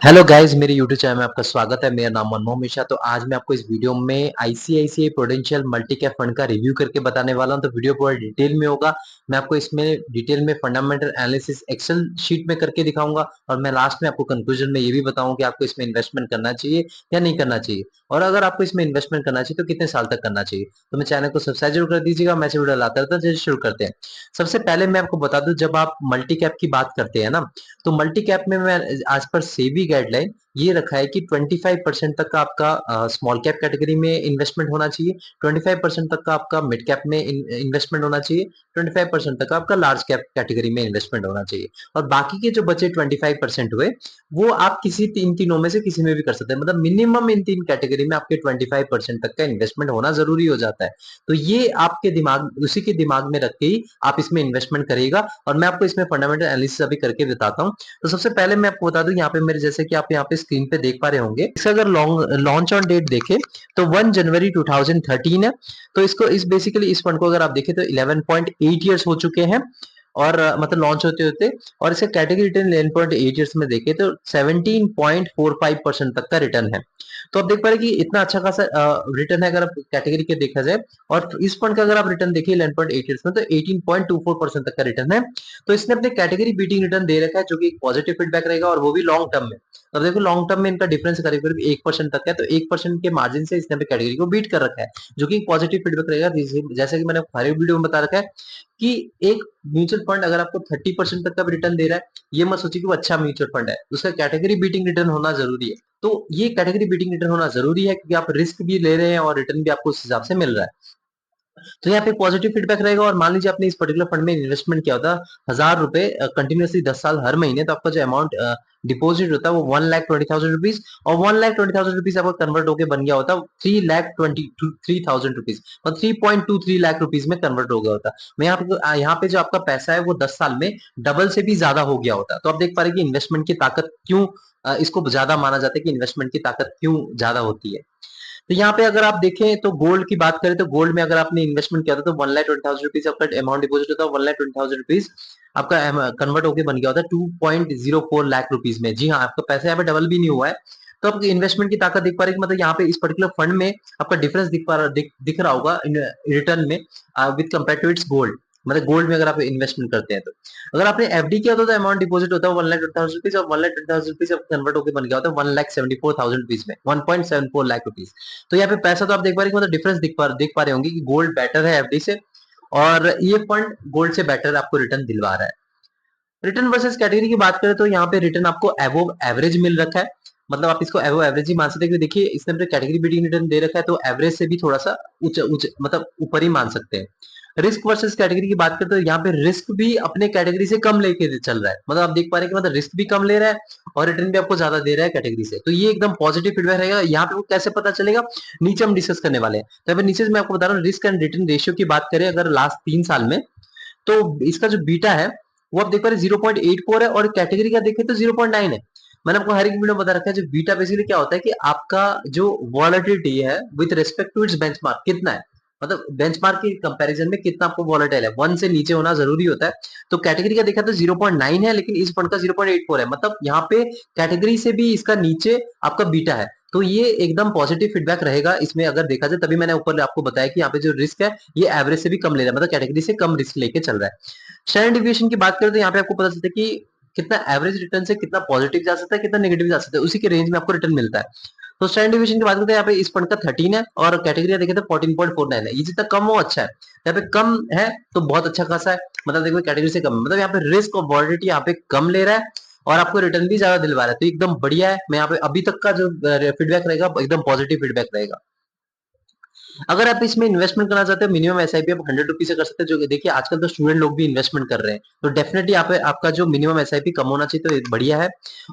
Hello guys, मेरे YouTube channel में आपका स्वागत है। मेरा नाम मनमोहन मिश्रा। तो आज मैं आपको इस वीडियो में ICICI prudential multi cap fund का रिव्यू करके बताने वाला हूं। तो वीडियो पूरा डिटेल में होगा। मैं आपको इसमें डिटेल में फंडामेंटल एनालिसिस एक्सेल शीट में करके दिखाऊंगा और मैं लास्ट में आपको कंक्लूजन में ये भी बताऊंगा कि आपको इसमें इन्वेस्टमेंट करना चाहिए या नहीं करना चाहिए, और अगर आपको इसमें इन्वेस्टमेंट करना चाहिए तो कितने साल तक करना चाहिए। तो मैं चैनल को सब्सक्राइब जरूर कर दीजिएगा। मैं वीडियो लाता रहता हूं। चलिए शुरू करते हैं। सबसे पहले मैं आपको बता दूं, जब आप मल्टी कैप की बात करते हैं ना, तो मल्टी कैप में मैं आज पर सेबी गाइडलाइन ये रखा है कि 25% तक का आपका स्मॉल कैप कैटेगरी में इन्वेस्टमेंट होना चाहिए, 25% तक का आपका मिड कैप में इन्वेस्टमेंट होना चाहिए, 25% तक का आपका लार्ज कैप कैटेगरी में इन्वेस्टमेंट होना चाहिए, और बाकी के जो बचे 25% हुए वो आप किसी तीनों में से किसी में भी कर सकते हैं। मतलब मिनिमम इन तीन कैटेगरी में आपके 25% तक का इन्वेस्टमेंट होना जरूरी हो जाता है। तो ये आपके दिमाग, उसी के दिमाग में रख के ही आप इसमें इन्वेस्टमेंट करिएगा, और मैं आपको इसमें फंडामेंटल एनालिसिस अभी करके बताता हूँ। तो सबसे पहले मैं आपको बता दूं, यहाँ पे मेरे जैसे कि आप यहाँ पे स्क्रीन पे देख पा रहे होंगे, इसका अगर लॉन्च ऑन डेट देखें तो 1 जनवरी 2013 है। तो इसको इस बेसिकली इस फंड को अगर आप देखें तो 11.8 इयर्स हो चुके हैं, और मतलब लॉन्च होते होते, और इसका कैटेगरी रिटर्न 11.8 इयर्स में देखें तो 17.45% तक का रिटर्न है। तो आप देख पा रहे हैं कि इतना अच्छा खासा रिटर्न है अगर आप कैटेगरी के देखा जाए। और इस फंड का अगर आप रिटर्न देखिए 11.8 इयर्स में, तो 18.24% तक का रिटर्न है। तो इसने अपने कैटेगरी बीटिंग रिटर्न दे रखा है, जो कि एक पॉजिटिव फीडबैक रहेगा, और वो भी लॉन्ग टर्म में। और देखो लॉन्ग टर्म में इनका डिफरेंस करीब करीब 1% तक है, तो 1% के मार्जिन से इसने अपनी कैटेगरी को बीट कर रखा है, जो कि पॉजिटिव फीडबैक रहेगा। जैसे कि मैंने हर वीडियो में बता रखा है कि एक म्यूचुअल फंड अगर आपको 30% तक का रिटर्न दे रहा है, ये मत सोचिए कि वो अच्छा म्यूचुअल फंड है, उसका कैटेगरी बीटिंग रिटर्न होना जरूरी है। तो ये कैटेगरी बीटिंग रिटर्न होना जरूरी है, क्योंकि आप रिस्क भी ले रहे हैं और रिटर्न भी आपको उस हिसाब से मिल रहा है। तो यहाँ पे पॉजिटिव फीडबैक रहेगा। और मान लीजिए आपने इस पर्टिकुलर फंड में इन्वेस्टमेंट किया होता 1000 रुपए कंटिन्यूसली 10 साल हर महीने, तो आपका जो अमाउंट डिपॉजिट होता है वो 1,20,000 रुपीज, और 1,20,000 रुपीज आपका कन्वर्ट होकर बन गया होता 3,23,000 रुपीज, मतलब 3.23 लाख रुपीज में कन्वर्ट हो गया होता। मैं यहाँ पे जो आपका पैसा है वो 10 साल में डबल से भी ज्यादा हो गया होता। तो आप देख पा रहे हैं कि इन्वेस्टमेंट की ताकत क्यों, इसको ज्यादा माना जाता है कि इन्वेस्टमेंट की ताकत क्यों ज्यादा होती है। तो यहाँ पे अगर आप देखें तो गोल्ड की बात करें, तो गोल्ड में अगर आपने इन्वेस्टमेंट किया था तो 1,20,000 रुपीज आपका अमाउंट डिपोजिट होता है, 1,20,000 रुपीज आपका कन्वर्ट होकर बन गया होता है 2.04 लाख रुपीज में। जी हाँ, आपका पैसा यहाँ पे डबल भी नहीं हुआ है। तो आप इन्वेस्टमेंट की ताकत देख पा रहे हैं कि मतलब यहाँ पे इस पर्टिकुलर फंड में आपका डिफरेंस दिख रहा होगा रिटर्न में with compare to its gold. मतलब गोल्ड में अगर आप इन्वेस्टमेंट करते हैं तो अगर आपने एफडी किया तो अमाउंट डिपॉजिट होता है 1,20,000 रुपीज, और 1,20,000 रुपीज कन्वर्ट होकर बन गया होता है 1,74,000 रुपीज में, 1.74 लाख रुपीज। तो यहाँ पे पैसा तो आप देख पा रहे हैं, मतलब डिफरेंस देख पा रहे होंगे कि गोल्ड बेटर है एफडी से, और ये फंड गोल्ड से बेटर आपको रिटर्न दिलवा रहा है। रिटर्न वर्सेस कैटेगरी की बात करें तो यहाँ पे रिटर्न आपको अबोव एवरेज मिल रखा है। मतलब आप इसको अबोव एवरेज ही मान सकते हैं, क्योंकि देखिए इसने अपने कैटेगरी बीटिंग रिटर्न दे रखा है, तो एवरेज से भी थोड़ा सा उच्च मतलब ऊपर ही मान सकते हैं। रिस्क वर्सेस कैटेगरी की बात करें तो यहाँ पे रिस्क भी अपने कैटेगरी से कम लेके चल रहा है। मतलब आप देख पा रहे हैं कि मतलब रिस्क भी कम ले रहा है और रिटर्न भी आपको ज्यादा दे रहा है कैटेगरी से। तो ये एकदम पॉजिटिव फीडबैक रहेगा। यहाँ पे वो कैसे पता चलेगा, नीचे हम डिस्कस करने वाले हैं। तो यहाँ पे नीचे मैं आपको बता रहा हूँ, रिस्क एंड रिटर्न रेशियो की बात करें अगर लास्ट 3 साल में, तो इसका जो बीटा है वो आप देख पा रहे 0.84 है, और कैटेगरी का देखें तो 0.9 है। मैंने आपको हर एक वीडियो में बता रखा है, जो बीटा बेसिकली क्या होता है कि आपका जो वॉलेटिलिटी है with respect to its benchmark कितना है, मतलब बेंचमार्क के कंपैरिजन में कितना आपको वॉलेटाइल है, 1 से नीचे होना जरूरी होता है। तो कैटेगरी का देखा तो 0.9 है, लेकिन इस फंड का 0.84 है, मतलब यहाँ पे कैटेगरी से भी इसका नीचे आपका बीटा है। तो ये एकदम पॉजिटिव फीडबैक रहेगा इसमें अगर देखा जाए। तभी मैंने ऊपर आपको बताया कि यहाँ पे जो रिस्क है ये एवरेज से भी कम ले रहा है, मतलब कैटेगरी से कम रिस्क लेके चल रहा है। स्टैंडर्ड डिविएशन की बात करें तो यहाँ पे आपको पता चलता है कि कितना एवरेज रिटर्न से कितना पॉजिटिव जा सकता है, कितना नेगेटिव जा सकता है, उसी के रेंज में आपको रिटर्न मिलता है। तो स्टैंडर्ड डिविएशन की बात करते हैं, यहाँ पे इस फंड का 13 है, और कैटेगरी देखें तो 14.49 है। ये जितना कम हो अच्छा है, यहाँ पे कम है तो बहुत अच्छा खासा है, मतलब देखो कैटेगरी से कम, मतलब यहाँ पे रिस्क और वॉलिडिटी यहाँ पे कम ले रहा है, और आपको रिटर्न भी ज्यादा दिलवा रहा है। तो एकदम बढ़िया है। मैं यहाँ पे अभी तक का जो फीडबैक रहेगा एकदम पॉजिटिव फीडबैक रहेगा। अगर आप इसमें इन्वेस्टमेंट करना चाहते हैं, मिनिमम एसआईपी आप 100 रुपीज से कर सकते हैं, जो कि देखिए आजकल तो स्टूडेंट लोग भी इन्वेस्टमेंट कर रहे हैं, तो डेफिनेटली आप आपका जो मिनिमम एसआईपी कम होना चाहिए, तो ये बढ़िया है।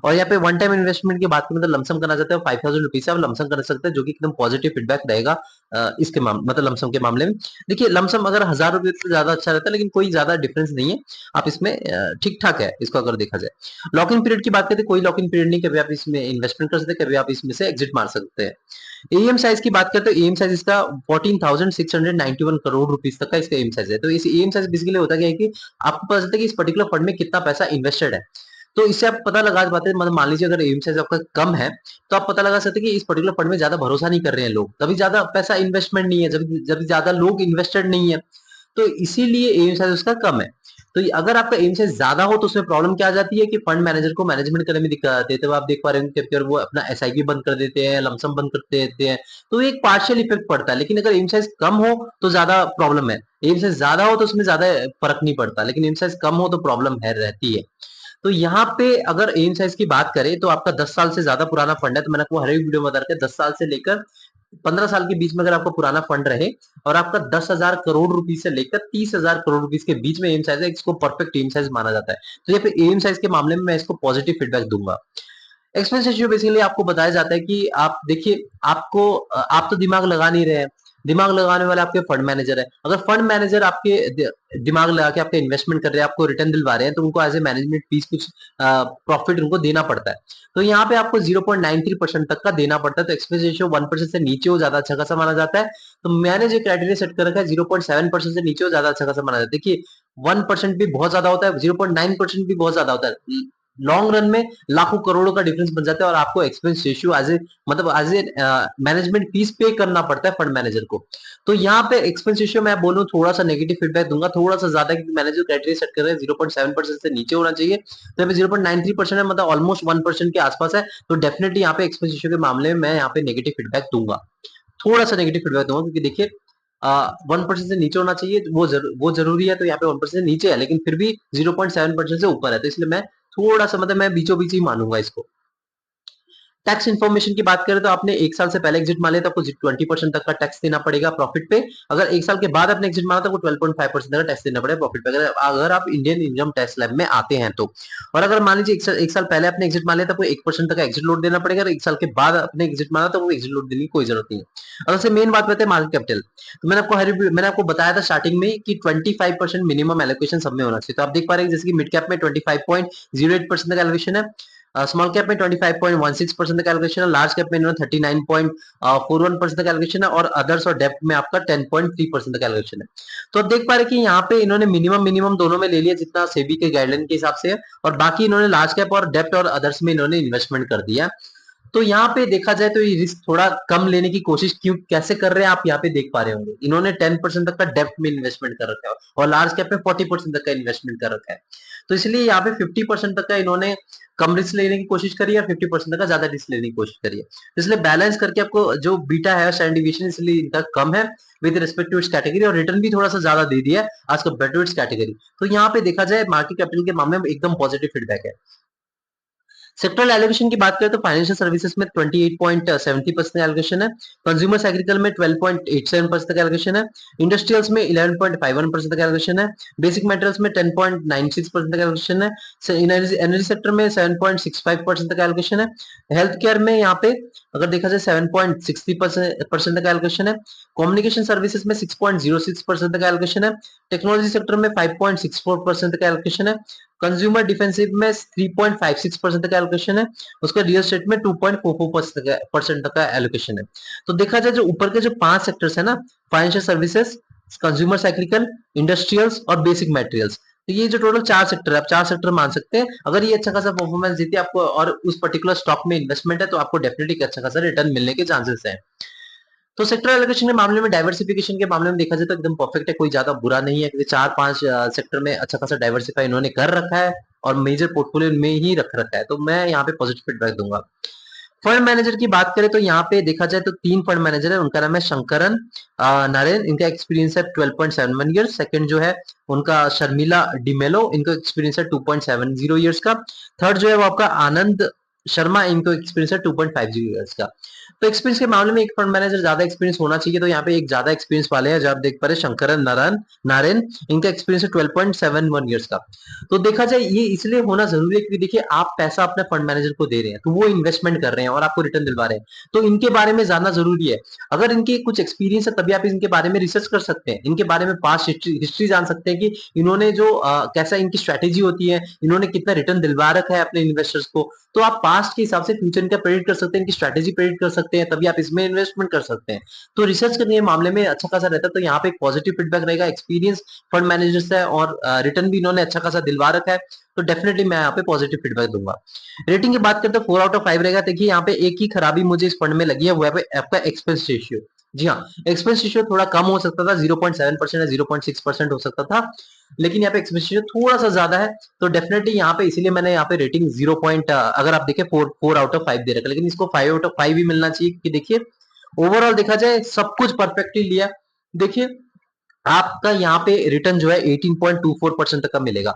और यहाँ पे वन टाइम इन्वेस्टमेंट की बात करें तो लमसम करना चाहते हैं 5,000 रुपीज से आप लमसम कर सकते हैं, जो कि एकदम पॉजिटिव फीडबैक रहेगा इसके मतलब लमसम के मामले में। देखिए लमसम अगर 1,000 रुपये तो ज्यादा अच्छा रहता है, लेकिन कोई ज्यादा डिफरेंस नहीं है, आप इसमें ठीक ठाक है इसको अगर देखा जाए। लॉक इन पीरियड की बात करें, कोई लॉक इन पीरियड नहीं, कभी आप इसमें इन्वेस्टमेंट कर सकते हैं, कभी आप इसमें से एग्जिट मार सकते हैं। एएम साइज की बात करते हैं, एएम साइज इसका 14,691 करोड़ रुपीस तक का इसका एएम साइज है। तो इस एएम साइज बेसिकली होता क्या है कि आपको पता चलता है कि इस पर्टिकुलर फंड में कितना पैसा इन्वेस्टेड है। तो इससे आप पता लगा पाते हैं, मतलब मान लीजिए अगर एम साइज आपका कम है, तो आप पता लगा सकते हैं कि इस पर्टिकुलर फंड में ज्यादा भरोसा नहीं कर रहे हैं लोग, तभी ज्यादा पैसा इन्वेस्टमेंट नहीं है, जब जब ज्यादा लोग इन्वेस्टेड नहीं है, तो इसीलिए एम साइज उसका कम है। तो अगर आपका एम साइज ज्यादा हो तो उसमें प्रॉब्लम क्या आ जाती है कि फंड मैनेजर को मैनेजमेंट करने में दिक्कत आती है। तो आप देख पा रहे होंगे कि वो अपना एसआईपी बंद कर देते हैं, लमसम बंद कर देते हैं, तो एक पार्शियल इफेक्ट पड़ता है। लेकिन अगर एम साइज कम हो तो ज्यादा प्रॉब्लम है, एम साइज ज्यादा हो तो उसमें ज्यादा फर्क नहीं पड़ता, लेकिन एम साइज कम हो तो प्रॉब्लम है रहती है। तो यहाँ पे अगर एम साइज की बात करें तो आपका 10 साल से ज्यादा पुराना फंड है, तो मैंने आपको हर एक वीडियो में बता रखा है 10 साल से लेकर 15 साल के बीच में अगर आपका पुराना फंड रहे और आपका 10,000 करोड़ रुपीज से लेकर 30,000 करोड़ रुपीज के बीच में एम साइज है, इसको परफेक्ट एम साइज माना जाता है। तो यहाँ पे एम साइज के मामले में मैं इसको पॉजिटिव फीडबैक दूंगा। एक्सपेंस रेशियो बेसिकली आपको बताया जाता है कि आप देखिए, आपको आप तो दिमाग लगा नहीं रहे हैं, दिमाग लगाने वाले आपके फंड मैनेजर है। अगर फंड मैनेजर आपके दिमाग लगा के आपके इन्वेस्टमेंट कर रहे हैं, आपको रिटर्न दिलवा रहे हैं, तो उनको एज ए मैनेजमेंट फीस कुछ प्रॉफिट उनको देना पड़ता है। तो यहाँ पे आपको 0.93% तक का देना पड़ता है। तो एक्सपेंस रेशियो 1% से नीचे हो ज्यादा अच्छा खासा माना जाता है। तो मैंने जो क्राइटेरिया सेट कर रखा है 0.7% से नीचे हो ज्यादा अच्छा खासा माना जाता है। देखिए 1% भी बहुत ज्यादा होता है, 0.9% भी बहुत ज्यादा होता है। लॉन्ग रन में लाखों करोड़ों का डिफरेंस बन जाता है और आपको एक्सपेंस रेशियो एज ए मतलब एज ए मैनेजमेंट फीस पे करना पड़ता है फंड मैनेजर को। तो यहाँ पे एक्सपेंस रेशियो मैं बोलूं थोड़ा सा नेगेटिव फीडबैक दूंगा, थोड़ा सा ज्यादा, क्योंकि मैंने जो क्राइटेरिया सेट कर रहे हैं 0.7% से नीचे होना चाहिए, तो यहाँ पे 0.93% है, मतलब ऑलमोस्ट 1% के आसपास है। तो डेफिनेटली यहाँ पे एक्सपेंस रेशियो के मामले में मैं यहाँ पे नेगेटिव फीडबैक दूंगा, थोड़ा सा नेगेटिव फीडबैक दूंगा, क्योंकि देखिए 1% से नीचे होना चाहिए, वो जरूरी है। तो यहाँ पे 1% से नीचे है, लेकिन फिर भी 0.7% से ऊपर है, तो इसलिए मैं थोड़ा सा मतलब मैं बीचों बीच ही मानूंगा इसको। टैक्स इन्फॉर्मेशन की बात करें तो आपने 1 साल से पहले एग्जिट मार लिया तो आपको 20% तक का टैक्स देना पड़ेगा प्रॉफिट पे। अगर 1 साल के बाद आपने एग्जिट मारा तो आपको 12.5% तक का टैक्स देना पड़ेगा प्रॉफिट पे, अगर आप इंडियन इनकम टैक्स स्लैब में आते हैं तो। और अगर मान लीजिए 1 साल पहले आपने एग्जिट मार लिया तो आपको 1% तक का एग्जिट लोड देना पड़ेगा, और 1 साल के बाद आपने एग्जिट मारा तो वो एग्जिट लोड देने की कोई जरूरत नहीं है। अगर से मेन बात करते हैं मार्केट कैपिटल, तो मैंने आपको बताया था स्टार्टिंग में कि 25% मिनिमम एलोकेशन सब में होना चाहिए। तो आप देख पा रहे हैं जैसे कि मिड कैप में 25.08% का एलोकेशन है, स्मॉल कैप में 25.16% का एलोकेशन है, लार्ज कैप में इन्होंने 39.41% का एलोकेशन है, और अदर्स और डेप्ट में आपका 10.3% का एलोकेशन है। तो आप देख पा रहे हैं कि यहाँ पे इन्होंने मिनिमम मिनिमम दोनों में ले लिया जितना सेबी के गाइडलाइन के हिसाब से है, और बाकी इन्होंने लार्ज कैप और डेप्ट और अदर्स में इन्होंने इन्वेस्टमेंट कर दिया। तो यहाँ पे देखा जाए तो ये रिस्क थोड़ा कम लेने की कोशिश क्यों कैसे कर रहे हैं आप यहाँ पे देख पा रहे होंगे, इन्होंने 10% तक का डेप्ट में इन्वेस्टमेंट कर रखा है और लार्ज कैप में 40% तक का इन्वेस्टमेंट कर रखा है। तो इसलिए यहाँ पे 50% तक का इन्होंने कम रिस्क लेने की कोशिश करी है, 50% तक का ज्यादा रिस्क लेने की कोशिश करी है। इसलिए बैलेंस करके आपको जो बीटा है स्टैंडर्ड डिविएशन इसलिए इनका कम है with respect to its category, और रिटर्न भी थोड़ा सा ज्यादा दे दिया है आज कंपेयर टू इट्स कैटेगरी। तो यहाँ पे देखा जाए मार्केट कैपिटल के मामले में एकदम पॉजिटिव फीडबैक है। सेक्टरल एलोकेशन की बात करें तो फाइनेंशियल सर्विसेज में 28.70% एलोकेशन है, कंज्यूमर साइक्लिकल में 12.87% का एलोकेशन है, इंडस्ट्रियल्स में 11.51% का एलोकेशन है, बेसिक मेटल्स में 10.96% का एलोकेशन है, एनर्जी सेक्टर में 7.65% का एलोकेशन है, हेल्थ केयर में यहाँ पे अगर देखा जाए 7.60% का एलोकेशन है, कम्युनिकेशन सर्विसेज में 6.06% का एलोकेशन है, टेक्नोलॉजी सेक्टर में 5.64% का एलोकेशन है, कंज्यूमर डिफेंसिव में 3.56% का एलोकेशन है, उसका रियल एस्टेट में 2.44% तक का एलोकेशन है। तो देखा जाए जो ऊपर के जो 5 सेक्टर्स है ना, financial services, consumer cyclical, industrials और बेसिक मटेरियल्स, तो ये जो टोटल 4 सेक्टर है, आप 4 सेक्टर मान सकते हैं। अगर ये अच्छा खासा परफॉर्मेंस देती है आपको और उस पर्टिकुलर स्टॉक में इन्वेस्टमेंट है तो आपको डेफिनेटली अच्छा खासा रिटर्न मिलने के चांसेस है। तो सेक्टर एलोकेशन के मामले में डाइवर्सिफिकेशन के मामले में देखा जाए तो एकदम परफेक्ट है, कोई ज्यादा बुरा नहीं है, क्योंकि 4-5 सेक्टर में अच्छा खासा डाइवर्सिफाई इन्होंने कर रखा है और मेजर पोर्टफोलियो में ही रख रखा है। तो मैं यहाँ पे पॉजिटिव फीडबैक दूंगा। फंड मैनेजर की बात करें तो यहाँ पे देखा जाए तो 3 फंड मैनेजर है, उनका नाम है शंकरन नारायण, इनका एक्सपीरियंस है 12.71 ईयर्स। सेकंड जो है उनका शर्मिला डिमेलो, इनका एक्सपीरियंस है 2.70 ईयर्स का। थर्ड जो है वो आपका आनंद शर्मा, इनको एक्सपीरियंस है 2.50 ईयर्स का। तो एक्सपीरियंस के मामले में एक फंड मैनेजर ज्यादा एक्सपीरियंस होना चाहिए, तो यहाँ पे एक ज्यादा एक्सपीरियंस वाले हैं जो आप देख पा रहे हैं शंकरन नारायण नारायण, इनका एक्सपीरियंस है 12.71 ईयर्स का। तो देखा जाए ये इसलिए होना जरूरी है क्योंकि देखिए आप पैसा अपने फंड मैनेजर को दे रहे हैं तो वो इन्वेस्टमेंट कर रहे हैं और आपको रिटर्न दिलवा रहे हैं, तो इनके बारे में जानना जरूरी है। अगर इनके कुछ एक्सपीरियंस है तभी आप इनके बारे में रिसर्च कर सकते हैं, इनके बारे में पास्ट हिस्ट्री जान सकते हैं कि इन्होंने जो कैसा इनकी स्ट्रेटेजी होती है, इन्होंने कितना रिटर्न दिलवा रखा है अपने इन्वेस्टर्स को। तो आप पास्ट के हिसाब से फ्यूचर इनका प्रेडिक्ट कर सकते हैं, इनकी स्ट्रैटेजी प्रेडिक्ट कर सकते हैं, तभी आप इसमें इन्वेस्टमेंट कर सकते हैं। तो रिसर्च करने के मामले में अच्छा खासा रहता है, तो यहाँ पे एक पॉजिटिव फीडबैक रहेगा, एक्सपीरियंस फंड मैनेजर्स है और रिटर्न भी इन्होंने अच्छा खासा दिलवा रखा है, तो डेफिनेटली मैं यहाँ पे पॉजिटिव फीडबैक दूंगा। रेटिंग की बात करते हैं 4 आउट ऑफ 5 रहेगा। देखिए यहाँ पे एक ही खराबी मुझे इस फंड में लगी है, वो है आपका एक्सपेंस रेशियो। जी हाँ, एक्सपेंस रेशियो थोड़ा कम हो सकता था, 0.7% या 0.6% हो सकता था, लेकिन यहाँ पे एक्सपेंस रेशियो थोड़ा सा ज्यादा है, तो डेफिनेटली यहाँ पे इसीलिए मैंने यहाँ पे रेटिंग 0 अगर आप देखें 4 आउट ऑफ 5 दे रखा है, लेकिन इसको 5 आउट ऑफ 5 भी मिलना चाहिए, क्योंकि देखिए ओवरऑल देखा जाए सब कुछ परफेक्टली लिया। देखिए आपका यहाँ पे रिटर्न जो है 18.24% तक का मिलेगा,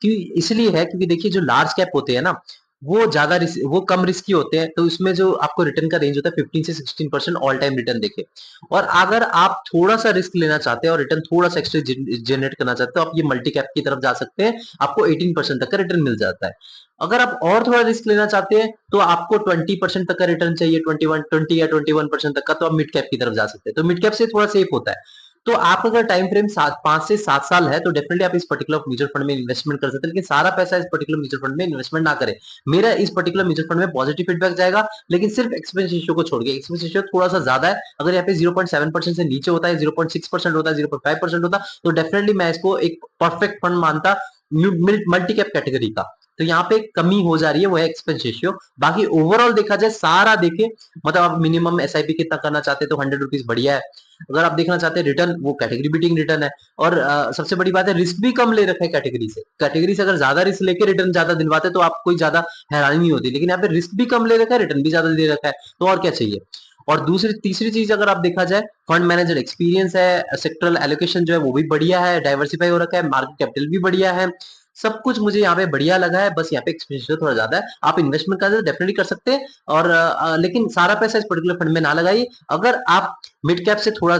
क्योंकि इसलिए है क्योंकि देखिए जो लार्ज कैप होते हैं ना, वो कम रिस्की होते हैं, तो इसमें जो आपको रिटर्न का रेंज होता है 15 से 16% ऑल टाइम रिटर्न देखे। और अगर आप थोड़ा सा रिस्क लेना चाहते हैं और रिटर्न थोड़ा सा एक्स्ट्रा जनरेट करना चाहते हो, आप ये मल्टी कैप की तरफ जा सकते हैं, आपको 18% तक का रिटर्न मिल जाता है। अगर आप और थोड़ा रिस्क लेना चाहते हैं तो आपको 20% तक का रिटर्न चाहिए, 20 या 21% तक का, तो आप मिड कैप की तरफ जा सकते हैं, तो मिड कैप से थोड़ा सेफ होता है। तो आप अगर टाइम फ्रेम 5 से 7 साल है, तो डेफिनेटली आप इस पर्टिकुलर म्यूचुअल फंड में इन्वेस्टमेंट कर सकते हैं, लेकिन सारा पैसा इस पर्टिकुलर म्यूचुअल फंड में इन्वेस्टमेंट ना करें। मेरा इस पर्टिकुलर म्यूचुअल फंड में पॉजिटिव फीडबैक जाएगा, लेकिन सिर्फ एक्सपेंस रेशियो को छोड़ के। एक्सपेंस रेशियो थोड़ा सा ज्यादा है, अगर यहाँ पे 0.7% से नीचे होता है, 0.6% होता है, 0.5% होता, तो डेफिनेटली मैं इसको एक परफेक्ट फंड मानता मल्टी कैप कैटेगरी का। तो यहाँ पे कमी हो जा रही है, वो है एक्सपेंस रेशियो। बाकी ओवरऑल देखा जाए, सारा देखे, मतलब आप मिनिमम एसआईपी कितना करना चाहते हैं तो 100 रुपीज बढ़िया है। अगर आप देखना चाहते हैं रिटर्न, वो कैटेगरी बीटिंग रिटर्न है। और सबसे बड़ी बात है, रिस्क भी कम ले रखा है कैटेगरी से अगर ज्यादा रिस्क लेके रिटर्न ज्यादा दिलवाते तो आप कोई ज्यादा हैरानी नहीं होती, लेकिन यहाँ पे रिस्क भी कम ले रखा है, रिटर्न भी ज्यादा दे रखा है, तो और क्या चाहिए। और दूसरी तीसरी चीज अगर आप देखा जाए, फंड मैनेजर एक्सपीरियंस है, सेक्टरल एलोकेशन जो है वो भी बढ़िया है, डाइवर्सिफाई हो रखा है, मार्केट कैपिटल भी बढ़िया है, सब कुछ मुझे यहाँ पे बढ़िया लगा है। बस यहाँ पे एक्सपेंस थोड़ा ज्यादा है, आप इन्वेस्टमेंट कर डेफिनेटली कर सकते हैं, और लेकिन सारा पैसा इस पर्टिकुलर फंड में ना लगाइए। अगर आप मिड कैप से थोड़ा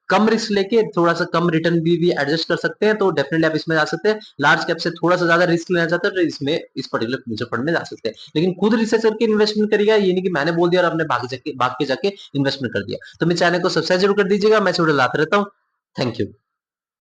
कम रिस्क लेके थोड़ा सा कम रिटर्न भी एडजस्ट कर सकते हैं, तो डेफिनेटली आप इसमें जा सकते हैं। लार्ज कैप से थोड़ा सा ज्यादा रिस्क लेना चाहते हैं, तो इसमें इस पर्टिकुलर म्यूचुअल फंड में जा सकते हैं, लेकिन खुद रिसर्च करके इन्वेस्टमेंट करिएगा, ये नहीं कि मैंने बोल दिया और आपने भाग के जाके इन्वेस्टमेंट कर दिया। तो मेरे चैनल को सब्सक्राइब जरूर कर दीजिएगा, मैं वीडियो लाता रहता हूँ। Thank you.